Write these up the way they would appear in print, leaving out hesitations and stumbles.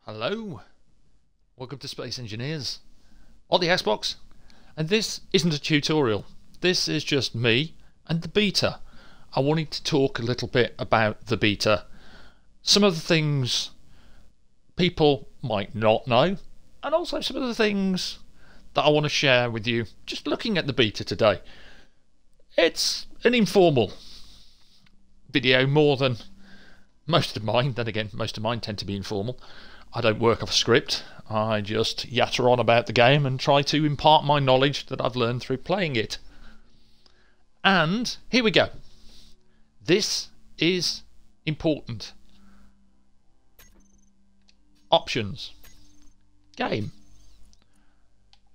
Hello, welcome to Space Engineers on the Xbox, and this isn't a tutorial, this is just me and the beta. I wanted to talk a little bit about the beta, some of the things people might not know, and also some of the things that I want to share with you just looking at the beta today. It's an informal video more than most of mine. Then again, most of mine tend to be informal. I don't work off a script, I just yatter on about the game and try to impart my knowledge that I've learned through playing it. And here we go. This is important. Options. Game.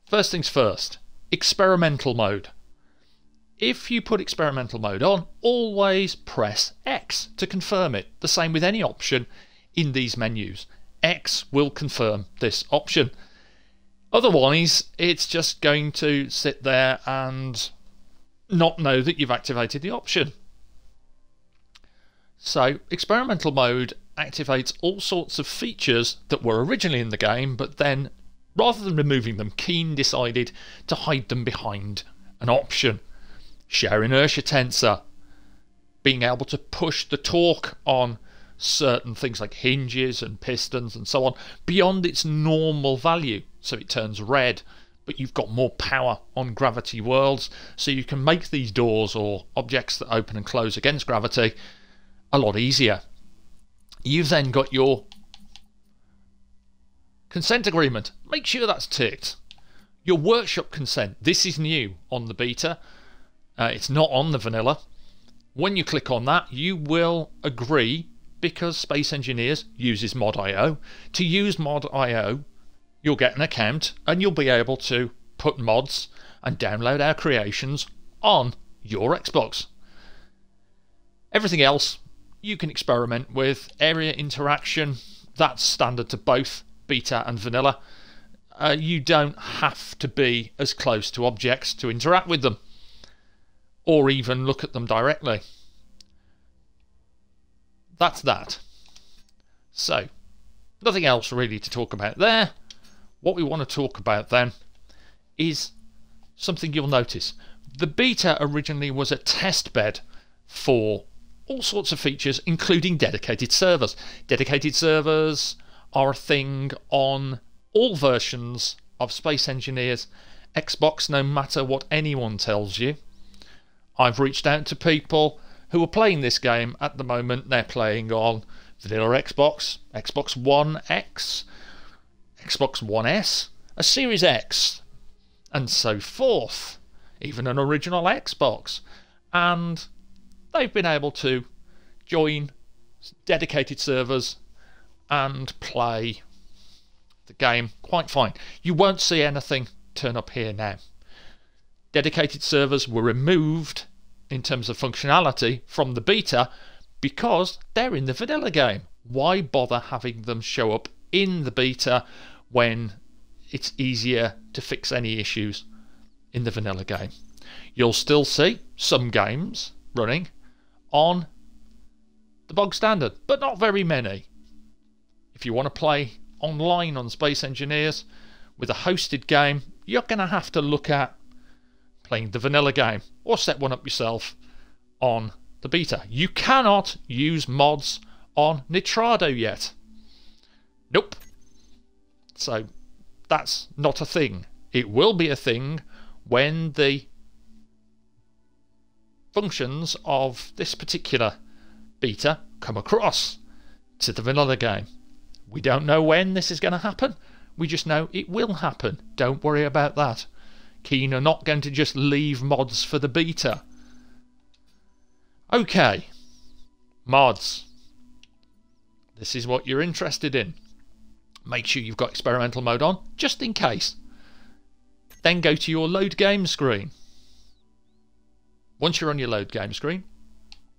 First things first, experimental mode. If you put experimental mode on, always press X to confirm it. The same with any option in these menus. X will confirm this option. Otherwise, it's just going to sit there and not know that you've activated the option. So, experimental mode activates all sorts of features that were originally in the game, but then, rather than removing them, Keen decided to hide them behind an option. Share inertia tensor, being able to push the torque on certain things like hinges and pistons and so on beyond its normal value, so it turns red, but you've got more power on gravity worlds, so you can make these doors or objects that open and close against gravity a lot easier. You've then got your consent agreement. Make sure that's ticked. Your workshop consent. This is new on the beta. It's not on the vanilla. When you click on that, you will agree, because Space Engineers uses Mod.io. To use Mod.io, you'll get an account and you'll be able to put mods and download our creations on your Xbox. Everything else you can experiment with. Area interaction, that's standard to both beta and vanilla. You don't have to be as close to objects to interact with them, or even look at them directly. That's that. So, nothing else really to talk about there. What we want to talk about then is something you'll notice. The beta originally was a test bed for all sorts of features, including dedicated servers. Dedicated servers are a thing on all versions of Space Engineers Xbox, no matter what anyone tells you. I've reached out to people who are playing this game at the moment. They're playing on vanilla Xbox, Xbox One X, Xbox One S, a Series X, and so forth, even an original Xbox, and they've been able to join dedicated servers and play the game quite fine. You won't see anything turn up here now. Dedicated servers were removed in terms of functionality from the beta because they're in the vanilla game. Why bother having them show up in the beta when it's easier to fix any issues in the vanilla game? You'll still see some games running on the bog standard, but not very many. If you want to play online on Space Engineers with a hosted game, you're going to have to look at playing the vanilla game or set one up yourself on the beta. You cannot use mods on Nitrado yet. Nope. So that's not a thing. It will be a thing when the functions of this particular beta come across to the vanilla game. We don't know when this is going to happen. We just know it will happen. Don't worry about that. Keen are not going to just leave mods for the beta. Okay, mods. This is what you're interested in. Make sure you've got experimental mode on, just in case. Then go to your load game screen. Once you're on your load game screen,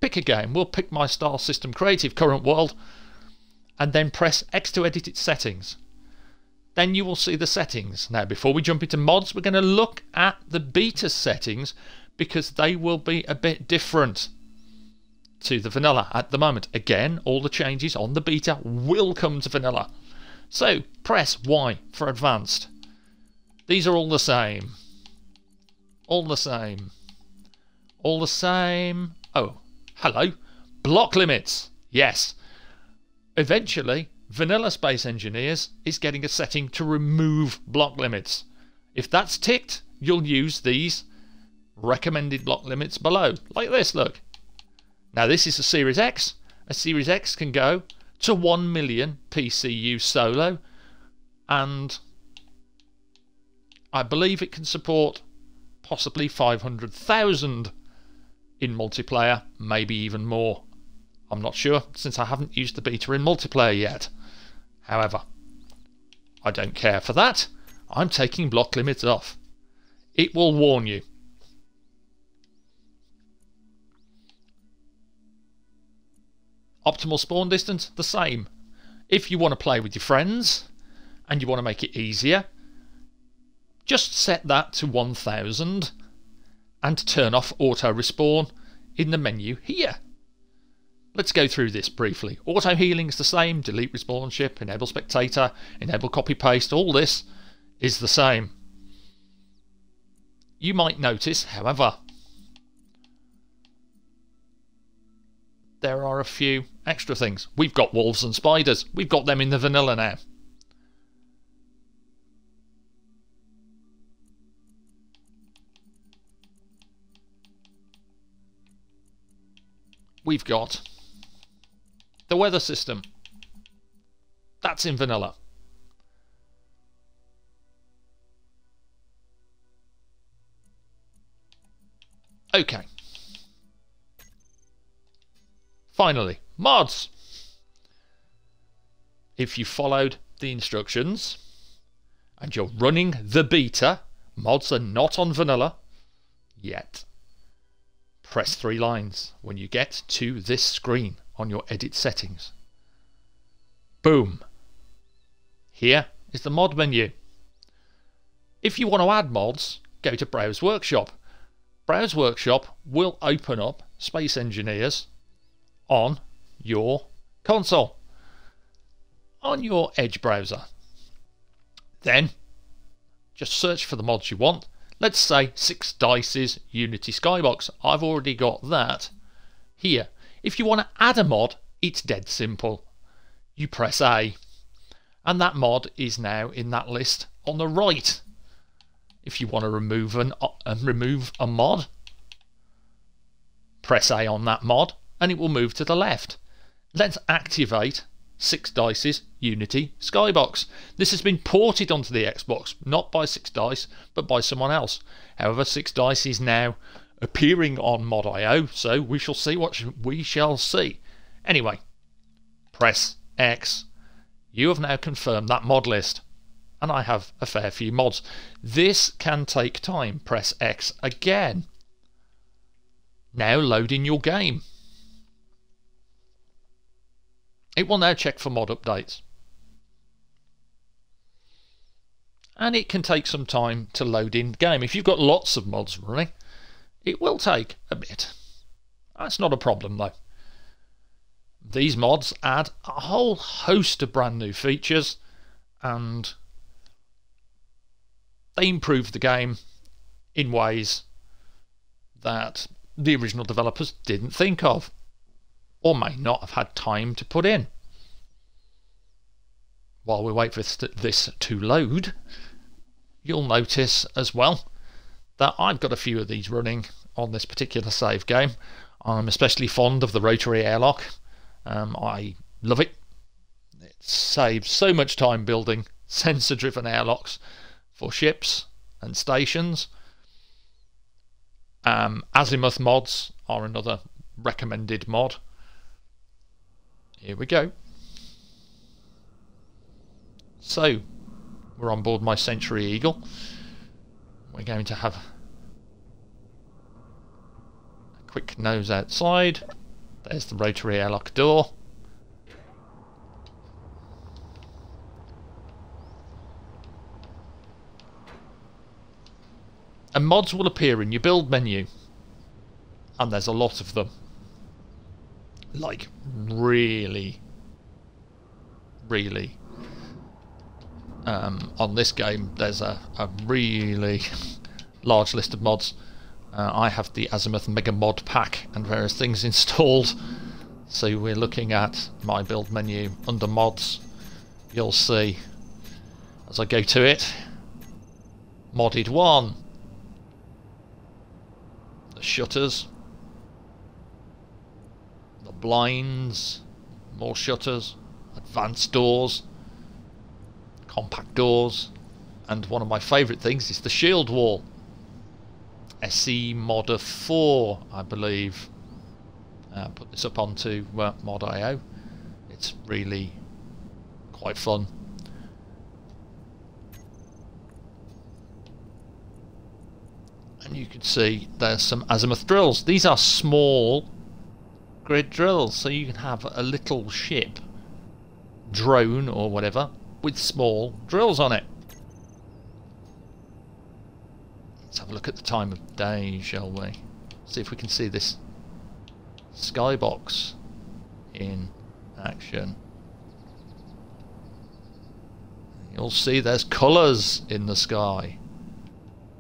pick a game. We'll pick My Star System Creative Current World, and then press X to edit its settings. Then you will see the settings. Now, before we jump into mods, we're going to look at the beta settings because they will be a bit different to the vanilla at the moment. Again, all the changes on the beta will come to vanilla. So press Y for advanced. These are all the same. All the same. All the same. Oh, hello. Block limits. Yes. Eventually, Vanilla Space Engineers is getting a setting to remove block limits. If that's ticked, you'll use these recommended block limits below. Like this, look. Now this is a Series X. A Series X can go to 1 million PCU solo, and I believe it can support possibly 500,000 in multiplayer, maybe even more. I'm not sure, since I haven't used the beta in multiplayer yet. However, I don't care for that. I'm taking block limits off. It will warn you. Optimal spawn distance, the same. If you want to play with your friends and you want to make it easier, just set that to 1000 and turn off auto respawn in the menu here. Let's go through this briefly. Auto healing is the same. Delete respawn ship, enable spectator, enable copy paste. All this is the same. You might notice, however, there are a few extra things. We've got wolves and spiders. We've got them in the vanilla now. We've got the weather system. That's in vanilla. Okay. Finally, mods. If you followed the instructions and you're running the beta, mods are not on vanilla yet. Press 3 lines when you get to this screen on your edit settings. Boom. Here is the mod menu. If you want to add mods, go to Browse Workshop. Browse Workshop will open up Space Engineers on your console, on your Edge browser. Then just search for the mods you want. Let's say 6 Dice's Unity Skybox. I've already got that here. If you want to add a mod, it's dead simple. You press A, and that mod is now in that list on the right. If you want to remove a mod, press A on that mod, and it will move to the left. Let's activate 6 Dice's Unity Skybox. This has been ported onto the Xbox, not by 6 Dice, but by someone else. However, 6 Dice is now appearing on Mod.io, so we shall see what we shall see. Anyway, press X. You have now confirmed that mod list, and I have a fair few mods. This can take time. Press X again. Now load in your game. It will now check for mod updates. And it can take some time to load in game. If you've got lots of mods running, it will take a bit. That's not a problem though. These mods add a whole host of brand new features, and they improve the game in ways that the original developers didn't think of, or may not have had time to put in. While we wait for this to load, you'll notice as well that I've got a few of these running on this particular save game. I'm especially fond of the rotary airlock. I love it. It saves so much time building sensor-driven airlocks for ships and stations. Azimuth mods are another recommended mod. Here we go. So, we're on board my Century Eagle. We're going to have a quick nose outside. There's the rotary airlock door. And mods will appear in your build menu. And there's a lot of them. Like, really on this game, there's a really large list of mods. I have the Azimuth Mega Mod Pack and various things installed. So we're looking at my build menu under mods. You'll see as I go to it, modded 1, the shutters, the blinds, more shutters, advanced doors, compact doors, and one of my favourite things is the shield wall. SE Modder 4, I believe. Put this up onto Mod.io. It's really quite fun. And you can see there's some azimuth drills. These are small grid drills, so you can have a little ship, drone or whatever, with small drills on it. Let's have a look at the time of day, shall we? See if we can see this skybox in action. You'll see there's colours in the sky.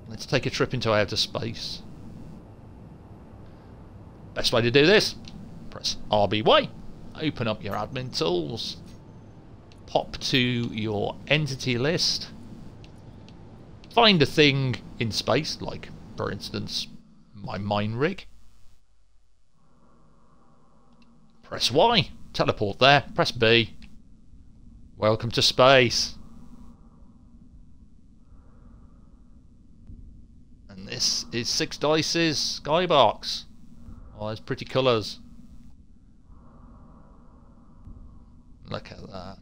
Let's take a trip into outer space. Best way to do this, press RB1, open up your admin tools, pop to your entity list, find a thing in space, like for instance my mine rig, press Y, teleport there, press B, welcome to space. And this is Six Dice's skybox. Oh, there's pretty colours. Look at that.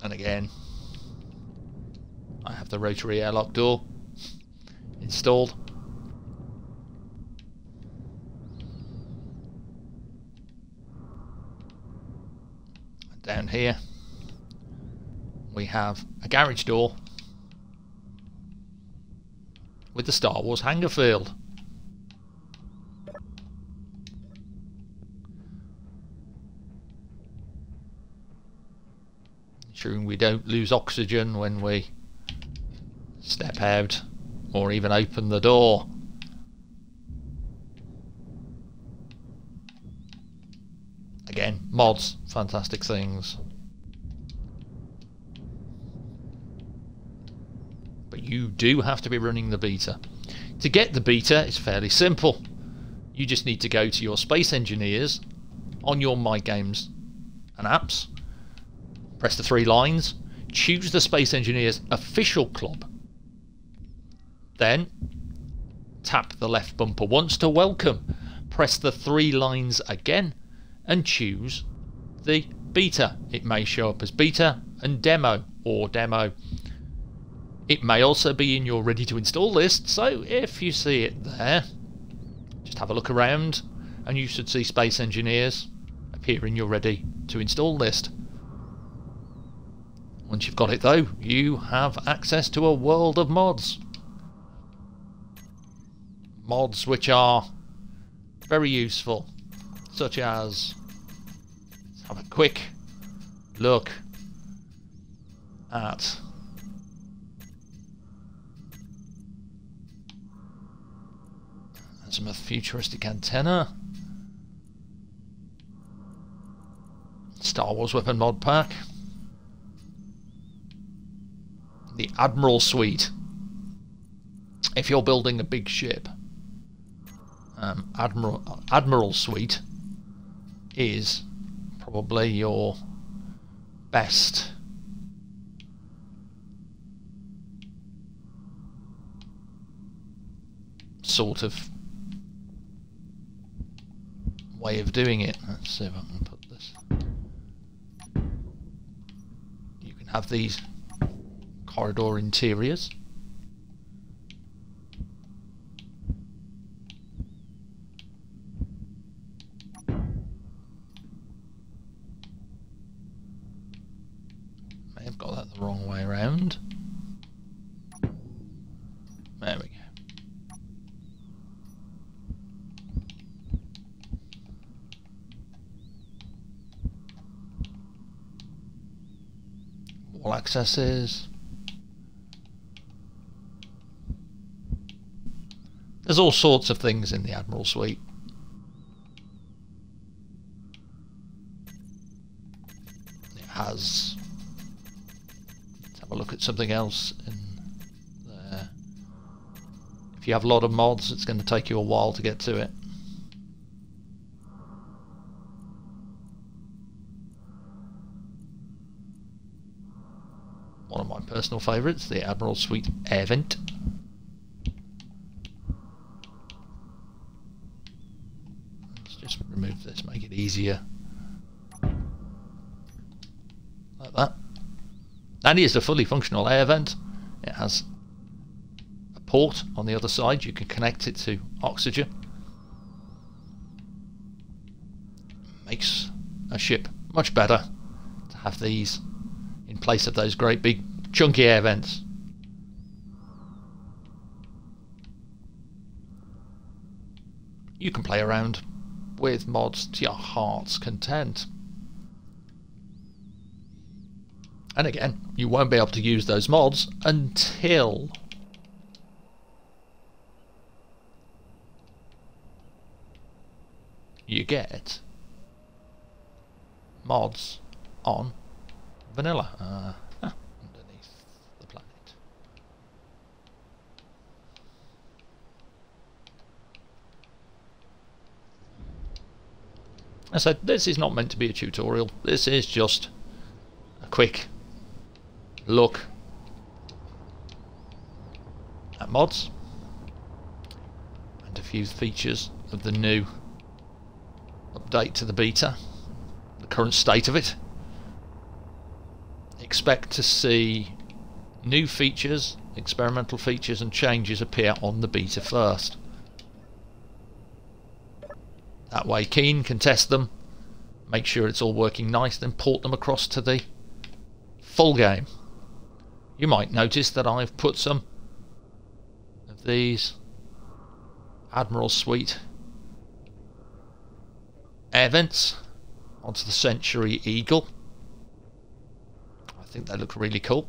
And again, I have the rotary airlock door installed. And down here we have a garage door with the Star Wars hangar field. Ensuring we don't lose oxygen when we step out or even open the door. Again, mods, fantastic things. But you do have to be running the beta. To get the beta, it's fairly simple. You just need to go to your Space Engineers on your My Games and Apps, press the 3 lines, choose the Space Engineers official club, then tap the left bumper once to welcome, press the 3 lines again and choose the beta. It may show up as beta and demo or demo. It may also be in your ready to install list, so if you see it there, just have a look around and you should see Space Engineers appear in your ready to install list. Once you've got it though, you have access to a world of mods. Mods which are very useful, such as, let's have a quick look at Azimuth Futuristic Antenna, Star Wars Weapon Mod Pack, the Admiral Suite. If you're building a big ship, Admiral Suite is probably your best sort of way of doing it. Let's see if I can put this. You can have these corridor interiors. All accesses. There's all sorts of things in the Admiral Suite. It has... Let's have a look at something else in there. If you have a lot of mods, it's going to take you a while to get to it. One of my personal favourites, the Admiral Suite Air Vent. Just remove this, make it easier. Like that. And here's a fully functional air vent. It has a port on the other side. You can connect it to oxygen. Makes a ship much better to have these in place of those great big chunky air vents. You can play around with mods to your heart's content. And again, you won't be able to use those mods until you get mods on vanilla. Underneath the planet. I said, this is not meant to be a tutorial. This is just a quick look at mods and a few features of the new update to the beta, the current state of it. Expect to see new features, experimental features and changes appear on the beta first. That way Keen can test them, make sure it's all working nice, then port them across to the full game. You might notice that I've put some of these Admiral Suite air vents onto the Century Eagle. I think they look really cool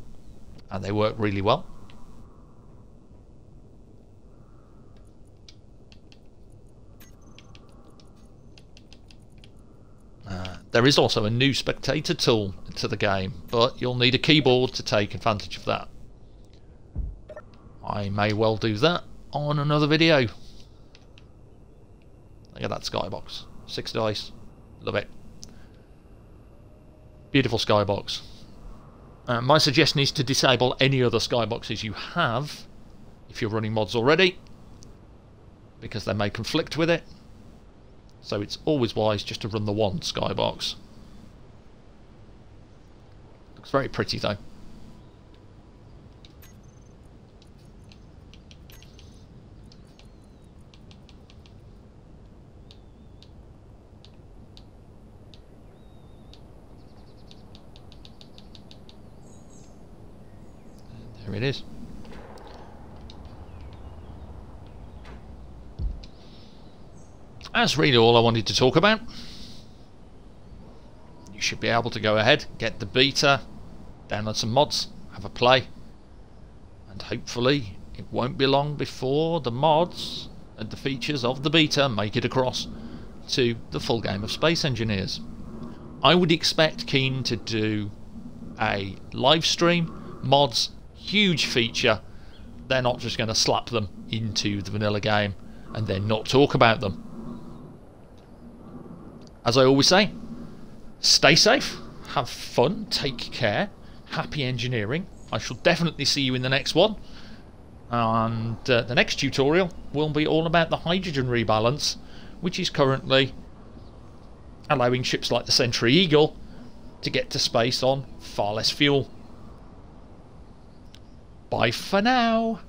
and they work really well. There is also a new spectator tool to the game, but you'll need a keyboard to take advantage of that. I may well do that on another video. Look at that skybox. 6 dice. Love it. Beautiful skybox. My suggestion is to disable any other skyboxes you have if you're running mods already, because they may conflict with it. So it's always wise just to run the one skybox. Looks very pretty though. And there it is. That's really all I wanted to talk about. You should be able to go ahead, get the beta, download some mods, have a play, and hopefully it won't be long before the mods and the features of the beta make it across to the full game of Space Engineers. I would expect Keen to do a live stream, mods, huge feature. They're not just going to slap them into the vanilla game and then not talk about them. As I always say, stay safe, have fun, take care, happy engineering. I shall definitely see you in the next one. And the next tutorial will be all about the hydrogen rebalance, which is currently allowing ships like the Century Eagle to get to space on far less fuel. Bye for now.